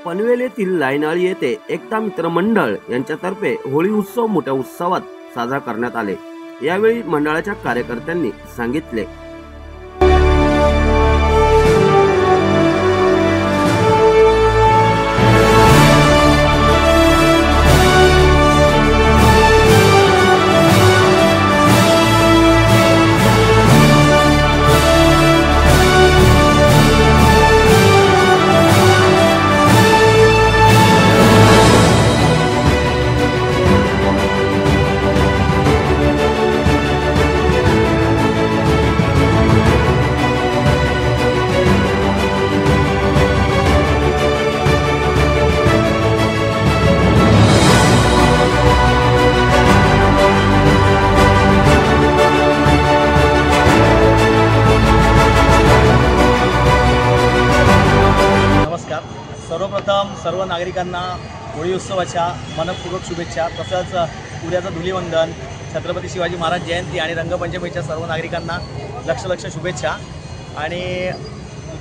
पनवेल येथील लायनाळी येथे एकता मित्र मंडळ यांच्यातर्फे होळी उत्सव मोठ्या उत्सवात साजरा करण्यात आले। यावेळी मंडळाच्या कार्यकर्त्यांनी सांगितले, सर्वप्रथम सर्व नागरिकांना होळी उत्सवाच्या मनपूर्वक शुभेच्छा। तसंच उद्याचं धुलीवंदन, छत्रपती शिवाजी महाराज जयंती आणि रंगपंचमीच्या सर्व नागरिकांना लक्ष शुभेच्छा। आणि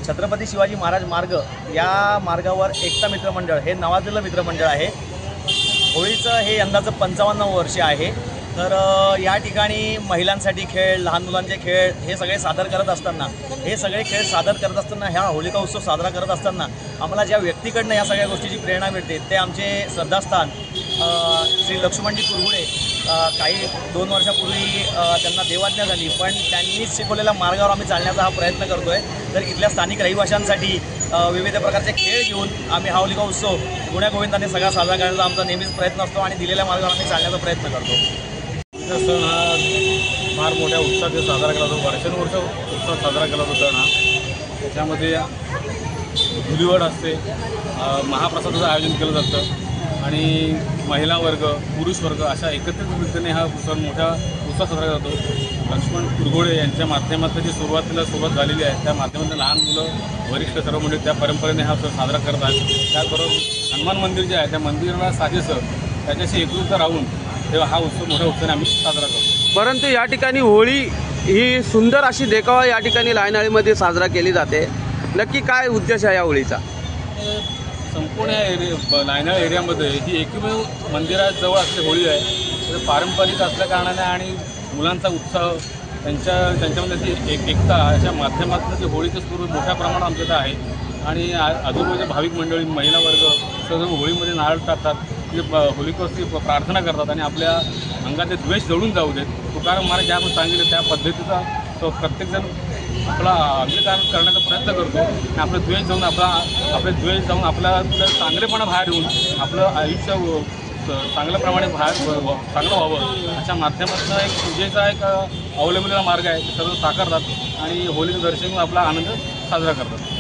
छत्रपती शिवाजी महाराज मार्ग या मार्गावर एकता मित्रमंडळ हे नावाजलेलं मित्रमंडळ आहे। होळीचं हे यंदाचं 55वं वर्ष आहे। तर या ठिकाणी महिलांसाठी खेळ, लहान मुलांचे खेळ हे सगळे सादर करत असताना, ह्या होलिका उत्सव साजरा करत असताना आम्हाला ज्या व्यक्तीकडनं या सगळ्या गोष्टीची प्रेरणा मिळते ते आमचे श्रद्धास्थान श्री लक्ष्मणजी कुरगुडे। काही 2 वर्षापूर्वी त्यांना देवाज्ञा झाली, पण त्यांनीच शिकवलेल्या मार्गावर आम्ही चालण्याचा हा प्रयत्न करतो आहे। तर इथल्या स्थानिक रहिवाशांसाठी विविध प्रकारचे खेळ घेऊन आम्ही हा होलिका उत्सव गुण्यागोविंदाने सगळा साजरा करण्याचा आमचा नेहमीच प्रयत्न असतो आणि दिलेल्या मार्गावर आम्ही चालण्याचा प्रयत्न करतो। सण हा फार मोठ्या उत्साहात साजरा केला जातो। वर्षानुवर्ष उत्सव साजरा केला जातो सण हा। त्याच्यामध्ये धुलीवड असते, महाप्रसादाचं आयोजन केलं जातं आणि महिला वर्ग, पुरुष वर्ग अशा एकत्रित रीतीने हा सण मोठ्या उत्साहात साजरा केला जातो। लक्ष्मण कुरगुडे यांच्या माध्यमातून जी सुरुवात झालेली आहे, त्या माध्यमातून लहान मुलं, वरिष्ठ सर्व मंडळी त्या परंपरेने हा सण साजरा करत आहेत। त्याचबरोबर हनुमान मंदिर जे आहे त्या मंदिराला साजेसं त्याच्याशी एकरूप राहून तेव्हा हा उत्सव मोठ्या उत्साहाने आम्ही साजरा करतो। परंतु या ठिकाणी होळी ही सुंदर अशी देखावा या ठिकाणी लायनाळीमध्ये साजरा केली जाते। नक्की काय उद्देश आहे या होळीचा? संपूर्ण लायनाळ एरियामध्ये ही एकमेव मंदिराजवळ असलेली होळी आहे। पारंपरिक असल्या कारणाने आणि मुलांचा उत्साह, त्यांच्यामध्ये जी एकता अशा माध्यमातून ती होळीचं सुरू मोठ्या प्रमाणात आमच्याकडे आहे। आणि आजूबाजूच्या भाविक मंडळी, महिला वर्ग सर्व होळीमध्ये नारळ टाकतात, होलिकेवरती प्रार्थना करतात आणि आपल्या अंगातले द्वेष जळून जाऊ देत। तुकाराम महाराज ज्या आपण सांगितलं त्या पद्धतीचा तो प्रत्येकजण आपला अंगीकार करण्याचा प्रयत्न करतो आणि आपले द्वेष जाऊन आपला चांगलेपणा बाहेर येऊन आपलं आयुष्य चांगल्याप्रमाणे चांगलं व्हावं अशा माध्यमातून एक पूजेचा एक अवलंबलेला मार्ग आहे। सर्व साकारतात आणि होळीचं दर्शन आपला आनंद साजरा करतात।